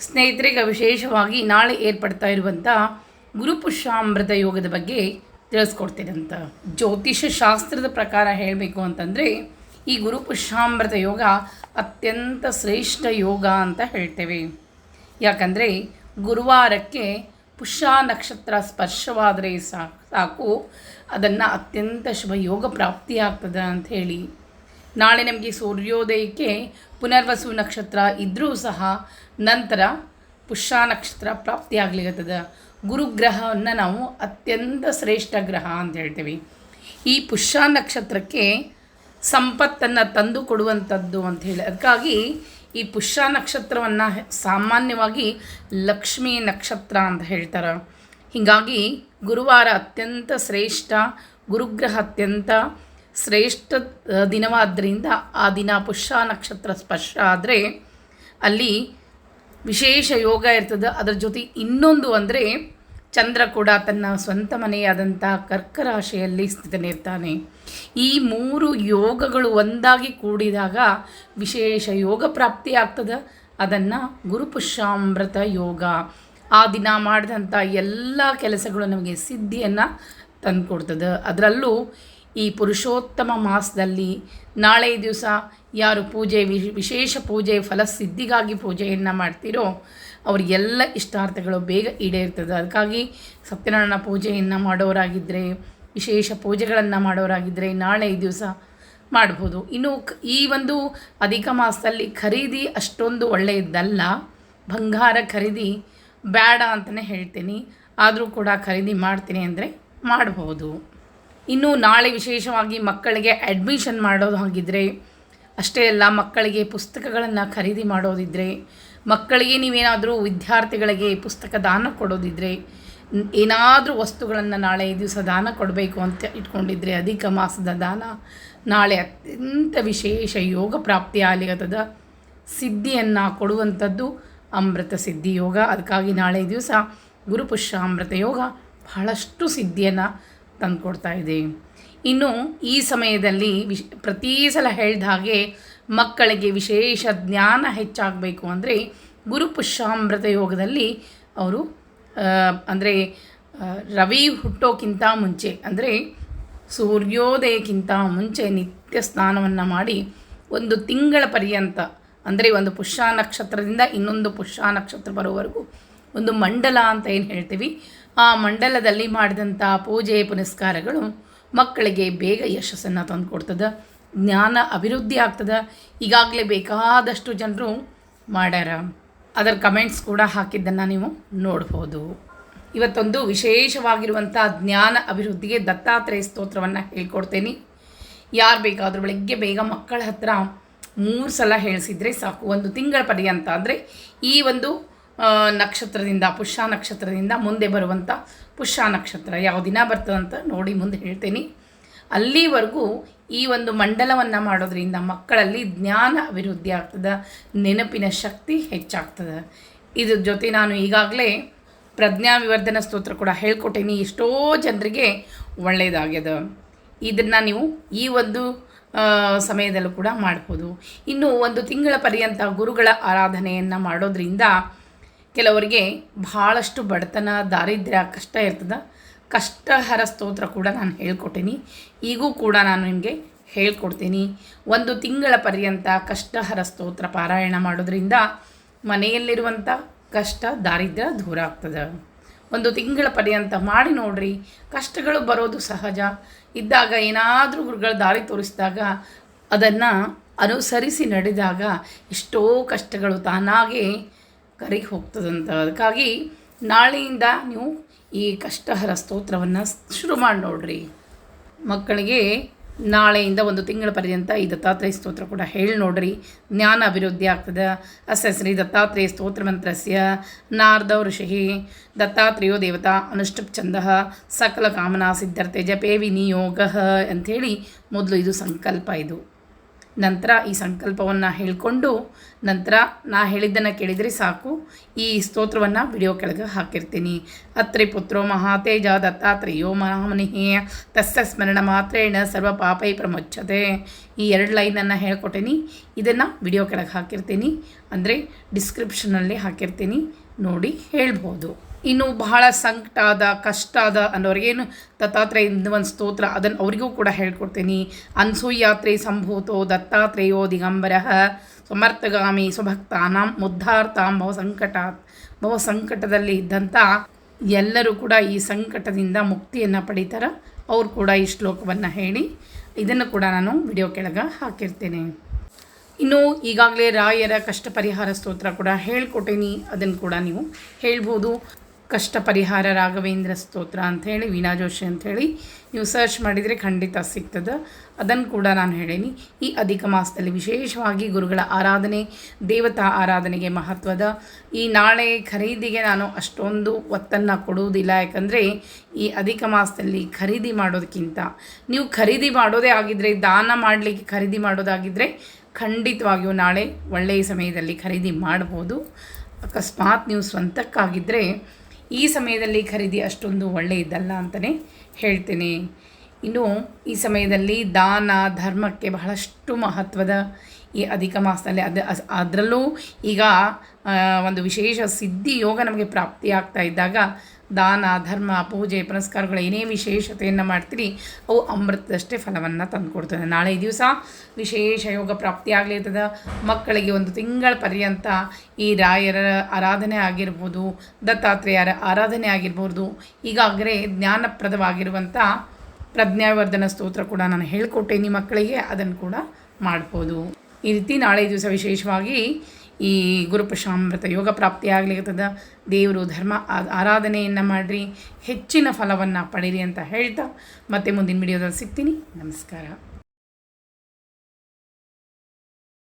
ಸ್ನೇಹಿತರಿಗೆ ವಿಶೇಷವಾಗಿ ನಾಳೆ ಏರ್ಪಡ್ತಾ ಇರುವಂಥ ಗುರುಪುಷ್ಯಾಮೃತ ಯೋಗದ ಬಗ್ಗೆ ತಿಳಿಸ್ಕೊಡ್ತೀನಂತ. ಜ್ಯೋತಿಷ ಶಾಸ್ತ್ರದ ಪ್ರಕಾರ ಹೇಳಬೇಕು ಅಂತಂದರೆ ಈ ಗುರುಪುಷ್ಯಾಮೃತ ಯೋಗ ಅತ್ಯಂತ ಶ್ರೇಷ್ಠ ಯೋಗ ಅಂತ ಹೇಳ್ತೇವೆ. ಯಾಕಂದರೆ ಗುರುವಾರಕ್ಕೆ ಪುಷ್ಯ ನಕ್ಷತ್ರ ಸ್ಪರ್ಶವಾದರೆ ಸಾಕು, ಅದನ್ನು ಅತ್ಯಂತ ಶುಭ ಯೋಗ ಪ್ರಾಪ್ತಿಯಾಗ್ತದೆ ಅಂತ ಹೇಳಿ. ನಾಳೆ ನಮಗೆ ಸೂರ್ಯೋದಯಕ್ಕೆ ಪುನರ್ವಸು ನಕ್ಷತ್ರ ಇದ್ದರೂ ಸಹ ನಂತರ ಪುಷ್ಯ ನಕ್ಷತ್ರ ಪ್ರಾಪ್ತಿಯಾಗಲಿಕ್ಕತ್ತದೆ. ಗುರುಗ್ರಹವನ್ನು ನಾವು ಅತ್ಯಂತ ಶ್ರೇಷ್ಠ ಗ್ರಹ ಅಂತ ಹೇಳ್ತೀವಿ. ಈ ಪುಷ್ಯ ನಕ್ಷತ್ರಕ್ಕೆ ಸಂಪತ್ತನ್ನು ತಂದು ಕೊಡುವಂಥದ್ದು ಅಂತ ಹೇಳಿ, ಅದಕ್ಕಾಗಿ ಈ ಪುಷ್ಯ ನಕ್ಷತ್ರವನ್ನು ಸಾಮಾನ್ಯವಾಗಿ ಲಕ್ಷ್ಮೀ ನಕ್ಷತ್ರ ಅಂತ ಹೇಳ್ತಾರೆ. ಹೀಗಾಗಿ ಗುರುವಾರ ಅತ್ಯಂತ ಶ್ರೇಷ್ಠ, ಗುರುಗ್ರಹ ಅತ್ಯಂತ ಶ್ರೇಷ್ಠ ದಿನವಾದ್ದರಿಂದ ಆ ದಿನ ಪುಷ್ಯ ನಕ್ಷತ್ರ ಸ್ಪರ್ಶ ಆದರೆ ಅಲ್ಲಿ ವಿಶೇಷ ಯೋಗ ಇರ್ತದೆ. ಅದರ ಜೊತೆ ಇನ್ನೊಂದು ಅಂದರೆ ಚಂದ್ರ ಕೂಡ ತನ್ನ ಸ್ವಂತ ಮನೆಯಾದಂಥ ಕರ್ಕ ರಾಶಿಯಲ್ಲಿ ಸ್ಥಿತನಿರ್ತಾನೆ. ಈ ಮೂರು ಯೋಗಗಳು ಒಂದಾಗಿ ಕೂಡಿದಾಗ ವಿಶೇಷ ಯೋಗ ಪ್ರಾಪ್ತಿ ಆಗ್ತದೆ. ಅದನ್ನು ಗುರುಪುಷ್ಯಾಮೃತ ಯೋಗ. ಆ ದಿನ ಮಾಡಿದಂಥ ಎಲ್ಲ ಕೆಲಸಗಳು ನಮಗೆ ಸಿದ್ಧಿಯನ್ನು ತಂದುಕೊಡ್ತದೆ. ಅದರಲ್ಲೂ ಈ ಪುರುಷೋತ್ತಮ ಮಾಸದಲ್ಲಿ ನಾಳೆ ದಿವಸ ಯಾರು ಪೂಜೆ ವಿಶೇಷ ಪೂಜೆ ಫಲಸಿದ್ಧಿಗಾಗಿ ಪೂಜೆಯನ್ನು ಮಾಡ್ತೀರೋ ಅವರಿಗೆಲ್ಲ ಇಷ್ಟಾರ್ಥಗಳು ಬೇಗ ಈಡೇರ್ತದೆ. ಅದಕ್ಕಾಗಿ ಸತ್ಯನಾರಾಯಣ ಪೂಜೆಯನ್ನು ಮಾಡೋರಾಗಿದ್ದರೆ, ವಿಶೇಷ ಪೂಜೆಗಳನ್ನು ಮಾಡೋರಾಗಿದ್ದರೆ ನಾಳೆ ಈ ದಿವಸ ಮಾಡ್ಬೋದು. ಇನ್ನು ಈ ಒಂದು ಅಧಿಕ ಮಾಸದಲ್ಲಿ ಖರೀದಿ ಅಷ್ಟೊಂದು ಒಳ್ಳೆಯದಲ್ಲ. ಬಂಗಾರ ಖರೀದಿ ಬೇಡ ಅಂತಲೇ ಹೇಳ್ತೀನಿ. ಆದರೂ ಕೂಡ ಖರೀದಿ ಮಾಡ್ತೀನಿ ಅಂದರೆ ಮಾಡ್ಬೋದು. ಇನ್ನು ನಾಳೆ ವಿಶೇಷವಾಗಿ ಮಕ್ಕಳಿಗೆ ಅಡ್ಮಿಷನ್ ಮಾಡೋದು ಹಾಗಿದ್ದರೆ, ಅಷ್ಟೇ ಅಲ್ಲ ಮಕ್ಕಳಿಗೆ ಪುಸ್ತಕಗಳನ್ನು ಖರೀದಿ ಮಾಡೋದಿದ್ದರೆ, ಮಕ್ಕಳಿಗೆ ನೀವೇನಾದರೂ ವಿದ್ಯಾರ್ಥಿಗಳಿಗೆ ಪುಸ್ತಕ ದಾನ ಕೊಡೋದಿದ್ದರೆ, ಏನಾದರೂ ವಸ್ತುಗಳನ್ನು ನಾಳೆ ಈ ದಿವಸ ದಾನ ಕೊಡಬೇಕು ಅಂತ ಇಟ್ಕೊಂಡಿದ್ರೆ ಅಧಿಕ ಮಾಸದ ದಾನ ನಾಳೆ ಅತ್ಯಂತ ವಿಶೇಷ ಯೋಗ ಪ್ರಾಪ್ತಿ ಆಗ್ಲಿಕ್ಕದ. ಸಿದ್ಧಿಯನ್ನು ಕೊಡುವಂಥದ್ದು ಅಮೃತ ಸಿದ್ಧಿ ಯೋಗ. ಅದಕ್ಕಾಗಿ ನಾಳೆ ದಿವಸ ಗುರುಪುಷ್ಯಾಮೃತ ಯೋಗ ಬಹಳಷ್ಟು ಸಿದ್ಧಿಯನ್ನು ತಂದುಕೊಡ್ತಾ ಇದೆ. ಇನ್ನು ಈ ಸಮಯದಲ್ಲಿ ಪ್ರತಿ ಸಲ ಹೇಳಿದ ಹಾಗೆ ಮಕ್ಕಳಿಗೆ ವಿಶೇಷ ಜ್ಞಾನ ಹೆಚ್ಚಾಗಬೇಕು ಅಂದರೆ ಗುರುಪುಷ್ಯಾಮೃತ ಯೋಗದಲ್ಲಿ ಅವರು ಅಂದರೆ ರವಿ ಹುಟ್ಟೋಕ್ಕಿಂತ ಮುಂಚೆ ಅಂದರೆ ಸೂರ್ಯೋದಯಕ್ಕಿಂತ ಮುಂಚೆ ನಿತ್ಯ ಸ್ನಾನವನ್ನು ಮಾಡಿ ಒಂದು ತಿಂಗಳ ಪರ್ಯಂತ ಅಂದರೆ ಒಂದು ಪುಷ್ಯ ನಕ್ಷತ್ರದಿಂದ ಇನ್ನೊಂದು ಪುಷ್ಯ ನಕ್ಷತ್ರ ಬರೋವರೆಗೂ ಒಂದು ಮಂಡಲ ಅಂತ ಏನು ಹೇಳ್ತೀವಿ, ಆ ಮಂಡಲದಲ್ಲಿ ಮಾಡಿದಂಥ ಪೂಜೆ ಪುನಸ್ಕಾರಗಳು ಮಕ್ಕಳಿಗೆ ಬೇಗ ಯಶಸ್ಸನ್ನು ತಂದುಕೊಡ್ತದೆ. ಜ್ಞಾನ ಅಭಿವೃದ್ಧಿ ಆಗ್ತದೆ. ಈಗಾಗಲೇ ಬೇಕಾದಷ್ಟು ಜನರು ಮಾಡ್ಯಾರ. ಅದರ ಕಮೆಂಟ್ಸ್ ಕೂಡ ಹಾಕಿದ್ದನ್ನು ನೀವು ನೋಡ್ಬೋದು. ಇವತ್ತೊಂದು ವಿಶೇಷವಾಗಿರುವಂಥ ಜ್ಞಾನ ಅಭಿವೃದ್ಧಿಗೆ ದತ್ತಾತ್ರೇಯ ಸ್ತೋತ್ರವನ್ನು ಹೇಳ್ಕೊಡ್ತೇನೆ. ಯಾರು ಬೇಕಾದರೂ ಬೆಳಗ್ಗೆ ಬೇಗ ಮಕ್ಕಳ ಹತ್ರ 3 ಸಲ ಹೇಳಿಸಿದರೆ ಸಾಕು, ಒಂದು ತಿಂಗಳ ಪರ್ಯಂತ. ಅಂದರೆ ಈ ಒಂದು ನಕ್ಷತ್ರದಿಂದ ಪುಷ್ಯ ನಕ್ಷತ್ರದಿಂದ ಮುಂದೆ ಬರುವಂಥ ಪುಷ್ಯ ನಕ್ಷತ್ರ ಯಾವ ದಿನ ಬರ್ತದಂತ ನೋಡಿ ಮುಂದೆ ಹೇಳ್ತೇನೆ. ಅಲ್ಲಿವರೆಗೂ ಈ ಒಂದು ಮಂಡಲವನ್ನು ಮಾಡೋದ್ರಿಂದ ಮಕ್ಕಳಲ್ಲಿ ಜ್ಞಾನ ಅಭಿವೃದ್ಧಿ ಆಗ್ತದೆ, ನೆನಪಿನ ಶಕ್ತಿ ಹೆಚ್ಚಾಗ್ತದೆ. ಇದ್ರ ಜೊತೆ ನಾನು ಈಗಾಗಲೇ ಪ್ರಜ್ಞಾ ವಿವರ್ಧನ ಸ್ತೋತ್ರ ಕೂಡ ಹೇಳ್ಕೊಟ್ಟೇನಿ. ಎಷ್ಟೋ ಜನರಿಗೆ ಒಳ್ಳೆಯದಾಗ್ಯದ. ಇದನ್ನು ನೀವು ಈ ಒಂದು ಸಮಯದಲ್ಲೂ ಕೂಡ ಮಾಡ್ಬೋದು. ಇನ್ನು ಒಂದು ತಿಂಗಳ ಪರ್ಯಂತ ಗುರುಗಳ ಆರಾಧನೆಯನ್ನು ಮಾಡೋದ್ರಿಂದ ಕೆಲವರಿಗೆ ಬಹಳಷ್ಟು ಬಡತನ, ದಾರಿದ್ರ್ಯ, ಕಷ್ಟ ಇರ್ತದೆ. ಕಷ್ಟಹರ ಸ್ತೋತ್ರ ಕೂಡ ನಾನು ಹೇಳ್ಕೊಟ್ಟೀನಿ. ಈಗೂ ಕೂಡ ನಾನು ನಿಮಗೆ ಹೇಳ್ಕೊಡ್ತೀನಿ. ಒಂದು ತಿಂಗಳ ಪರ್ಯಂತ ಕಷ್ಟಹರ ಸ್ತೋತ್ರ ಪಾರಾಯಣ ಮಾಡೋದ್ರಿಂದ ಮನೆಯಲ್ಲಿರುವಂಥ ಕಷ್ಟ, ದಾರಿದ್ರ್ಯ ದೂರ ಆಗ್ತದೆ. ಒಂದು ತಿಂಗಳ ಪರ್ಯಂತ ಮಾಡಿ ನೋಡ್ರಿ. ಕಷ್ಟಗಳು ಬರೋದು ಸಹಜ. ಇದ್ದಾಗ ಏನಾದರೂ ಗುರುಗಳ ದಾರಿ ತೋರಿಸಿದಾಗ ಅದನ್ನು ಅನುಸರಿಸಿ ನಡೆದಾಗ ಎಷ್ಟೋ ಕಷ್ಟಗಳು ತಾನಾಗೇ ಕರಗಿ ಹೋಗ್ತದಂತ. ಅದಕ್ಕಾಗಿ ನಾಳೆಯಿಂದ ನೀವು ಈ ಕಷ್ಟಹರ ಸ್ತೋತ್ರವನ್ನು ಶುರು ಮಾಡಿ ನೋಡ್ರಿ. ಮಕ್ಕಳಿಗೆ ನಾಳೆಯಿಂದ ಒಂದು ತಿಂಗಳ ಪರ್ಯಂತ ಈ ದತ್ತಾತ್ರೇಯ ಸ್ತೋತ್ರ ಕೂಡ ಹೇಳಿ ನೋಡ್ರಿ. ಜ್ಞಾನ ಅಭಿವೃದ್ಧಿ ಆಗ್ತದೆ. ಅಸ್ಯ ಶ್ರೀ ದತ್ತಾತ್ರೇಯ ಸ್ತೋತ್ರ ಮಂತ್ರಸ್ಯ ನಾರದೋ ಋಷಿ ದತ್ತಾತ್ರೇಯೋ ದೇವತಾ ಅನುಷ್ಠುಪ್ ಛಂದಃ ಸಕಲ ಕಾಮನಾ ಸಿದ್ಧರ್ತೆ ಜಪೇ ವಿನಿಯೋಗ ಅಂಥೇಳಿ ಮೊದಲು ಇದು ಸಂಕಲ್ಪ. ಇದು ನಂತರ ಈ ಸಂಕಲ್ಪವನ್ನು ಹೇಳಿಕೊಂಡು ನಂತರ ನಾ ಹೇಳಿದ್ದನ್ನು ಕೇಳಿದರೆ ಸಾಕು. ಈ ಸ್ತೋತ್ರವನ್ನು ವಿಡಿಯೋ ಕೆಳಗೆ ಹಾಕಿರ್ತೀನಿ. ಅತ್ರಿ ಪುತ್ರೋ ಮಹಾತೇಜ ದತ್ತಾತ್ರೇಯೋ ಮಹಾಮುನಿಃ ತಸ್ಯ ಸ್ಮರಣ ಮಾತ್ರೇಣ ಸರ್ವ ಪಾಪೈ ಪ್ರಮುಚ್ಯತೆ. ಈ 2 ಲೈನನ್ನು ಹೇಳ್ಕೊಟ್ಟೇನಿ. ಇದನ್ನು ವಿಡಿಯೋ ಕೆಳಗೆ ಹಾಕಿರ್ತೀನಿ, ಅಂದರೆ ಡಿಸ್ಕ್ರಿಪ್ಷನಲ್ಲಿ ಹಾಕಿರ್ತೀನಿ, ನೋಡಿ ಹೇಳ್ಬೋದು. ಇನ್ನು ಬಹಳ ಕಷ್ಟ ಆದ ಅನ್ನೋರಿಗೇನು ದತ್ತಾತ್ರೇಯಿಂದ ಒಂದು ಸ್ತೋತ್ರ ಅದನ್ನು ಅವರಿಗೂ ಕೂಡ ಹೇಳ್ಕೊಡ್ತೀನಿ. ಅನ್ಸೂಯಾತ್ರೆ ಸಂಭೂತೋ ದತ್ತಾತ್ರೇಯೋ ದಿಗಂಬರಃ ಸಮರ್ಥಗಾಮಿ ಸ್ವಭಕ್ತಾನಾಂ ಮುದ್ಧಾರ್ತಾಂ ಸಂಕಟದಲ್ಲಿ ಇದ್ದಂಥ ಎಲ್ಲರೂ ಕೂಡ ಈ ಸಂಕಟದಿಂದ ಮುಕ್ತಿಯನ್ನು ಪಡೀತಾರೆ. ಅವ್ರು ಕೂಡ ಈ ಶ್ಲೋಕವನ್ನು ಹೇಳಿ ಇದನ್ನು ಕೂಡ ನಾನು ವಿಡಿಯೋ ಕೆಳಗೆ ಹಾಕಿರ್ತೇನೆ. ಇನ್ನು ಈಗಾಗಲೇ ರಾಯರ ಕಷ್ಟ ಪರಿಹಾರ ಸ್ತೋತ್ರ ಕೂಡ ಹೇಳ್ಕೊಟ್ಟೇನಿ, ಅದನ್ನು ಕೂಡ ನೀವು ಹೇಳ್ಬೋದು. ಕಷ್ಟ ಪರಿಹಾರ ರಾಘವೇಂದ್ರ ಸ್ತೋತ್ರ ಅಂಥೇಳಿ, ವೀಣಾ ಜೋಶಿ ಅಂಥೇಳಿ ನೀವು ಸರ್ಚ್ ಮಾಡಿದರೆ ಖಂಡಿತ ಸಿಗ್ತದೆ. ಅದನ್ನು ಕೂಡ ನಾನು ಹೇಳೀನಿ. ಈ ಅಧಿಕ ಮಾಸದಲ್ಲಿ ವಿಶೇಷವಾಗಿ ಗುರುಗಳ ಆರಾಧನೆ, ದೇವತಾ ಆರಾಧನೆಗೆ ಮಹತ್ವದ. ಈ ನಾಳೆ ಖರೀದಿಗೆ ನಾನು ಅಷ್ಟೊಂದು ಒತ್ತನ್ನು ಕೊಡುವುದಿಲ್ಲ, ಯಾಕಂದರೆ ಈ ಅಧಿಕ ಮಾಸದಲ್ಲಿ ಖರೀದಿ ಮಾಡೋದಕ್ಕಿಂತ ನೀವು ಖರೀದಿ ಮಾಡೋದೇ ಆಗಿದ್ದರೆ, ದಾನ ಮಾಡಲಿಕ್ಕೆ ಖರೀದಿ ಮಾಡೋದಾಗಿದ್ದರೆ ಖಂಡಿತವಾಗಿಯೂ ನಾಳೆ ಒಳ್ಳೆಯ ಸಮಯದಲ್ಲಿ ಖರೀದಿ ಮಾಡ್ಬೋದು. ಅಕಸ್ಮಾತ್ ನೀವು ಸ್ವಂತಕ್ಕಾಗಿದ್ದರೆ ಈ ಸಮಯದಲ್ಲಿ ಖರೀದಿ ಅಷ್ಟೊಂದು ಒಳ್ಳೆಯದಲ್ಲ ಅಂತಲೇ ಹೇಳ್ತೇನೆ. ಇನ್ನು ಈ ಸಮಯದಲ್ಲಿ ದಾನ ಧರ್ಮಕ್ಕೆ ಬಹಳಷ್ಟು ಮಹತ್ವದ ಈ ಅಧಿಕ ಮಾಸದಲ್ಲಿ ಅದರಲ್ಲೂ ಈಗ ಒಂದು ವಿಶೇಷ ಸಿದ್ಧಿ ಯೋಗ ನಮಗೆ ಪ್ರಾಪ್ತಿಯಾಗ್ತಾ ಇದ್ದಾಗ ದಾನ ಧರ್ಮ ಪೂಜೆ ಪುನಸ್ಕಾರಗಳು ಏನೇ ವಿಶೇಷತೆಯನ್ನು ಮಾಡ್ತೀರಿ ಅವು ಅಮೃತದಷ್ಟೇ ಫಲವನ್ನು ತಂದುಕೊಡ್ತದೆ. ನಾಳೆ ದಿವಸ ವಿಶೇಷ ಯೋಗ ಪ್ರಾಪ್ತಿಯಾಗಲಿರ್ತದೆ. ಮಕ್ಕಳಿಗೆ 1 ತಿಂಗಳ ಪರ್ಯಂತ ಈ ರಾಯರ ಆರಾಧನೆ ಆಗಿರ್ಬೋದು, ದತ್ತಾತ್ರೇಯರ ಆರಾಧನೆ ಆಗಿರ್ಬೋದು, ಈಗಾಗಲೇ ಜ್ಞಾನಪ್ರದವಾಗಿರುವಂಥ ಪ್ರಜ್ಞಾವರ್ಧನ ಸ್ತೋತ್ರ ಕೂಡ ನಾನು ಹೇಳ್ಕೊಟ್ಟೇನಿ ಮಕ್ಕಳಿಗೆ, ಅದನ್ನು ಕೂಡ ಮಾಡ್ಬೋದು. ಈ ರೀತಿ ನಾಳೆ ದಿವಸ ವಿಶೇಷವಾಗಿ ಈ ಗುರುಪುಷಾಮೃತ ಯೋಗ ಪ್ರಾಪ್ತಿಯಾಗಲಿರ್ತದ. ದೇವರು ಧರ್ಮ ಆರಾಧನೆಯನ್ನು ಮಾಡಿರಿ, ಹೆಚ್ಚಿನ ಫಲವನ್ನು ಪಡೀರಿ ಅಂತ ಹೇಳ್ತಾ ಮತ್ತೆ ಮುಂದಿನ ವಿಡಿಯೋದಲ್ಲಿ ಸಿಗ್ತೀನಿ. ನಮಸ್ಕಾರ.